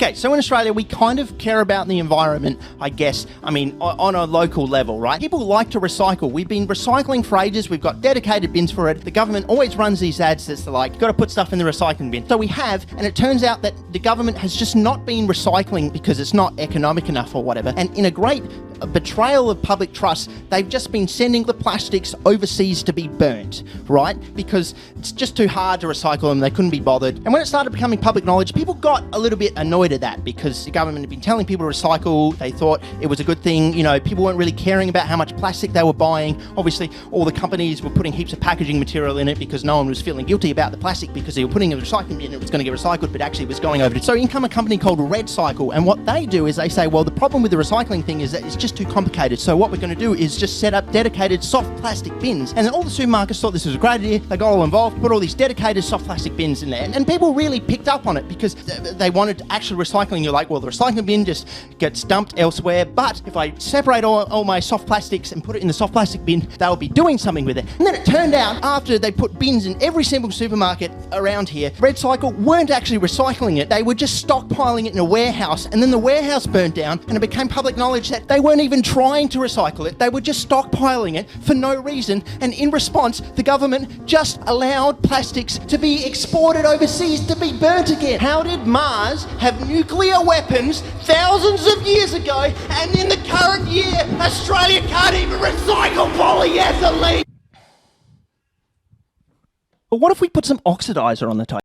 Okay, so in Australia, we kind of care about the environment, I guess. I mean, on a local level, right? People like to recycle. We've been recycling for ages. We've got dedicated bins for it. The government always runs these ads that's like, got to put stuff in the recycling bin. So we have, and it turns out that the government has just not been recycling because it's not economic enough or whatever. And in a great betrayal of public trust, they've just been sending the plastics overseas to be burnt, right? Because it's just too hard to recycle them. They couldn't be bothered. And when it started becoming public knowledge, people got a little bit annoyed at that because the government had been telling people to recycle. They thought it was a good thing. You know, people weren't really caring about how much plastic they were buying. Obviously, all the companies were putting heaps of packaging material in it because no one was feeling guilty about the plastic because they were putting it in a recycling bin and it was going to get recycled, but actually it was going over to... So in come a company called Red Cycle, and what they do is they say, well, the problem with the recycling thing is that it's just too complicated. So what we're going to do is just set up dedicated soft plastic bins. And then all the supermarkets thought this was a great idea. They got all involved, put all these dedicated soft plastic bins in there. And people really picked up on it because they wanted actual recycling. You're like, well, the recycling bin just gets dumped elsewhere. But if I separate all my soft plastics and put it in the soft plastic bin, they'll be doing something with it. And then it turned out, after they put bins in every single supermarket around here, Red Cycle weren't actually recycling it. They were just stockpiling it in a warehouse. And then the warehouse burnt down and it became public knowledge that they weren't even trying to recycle it. They were just stockpiling it for no reason. And in response, the government just allowed plastics to be exported overseas to be burnt again. How did Mars have nuclear weapons thousands of years ago, and in the current year, Australia can't even recycle polyethylene? But what if we put some oxidizer on the table?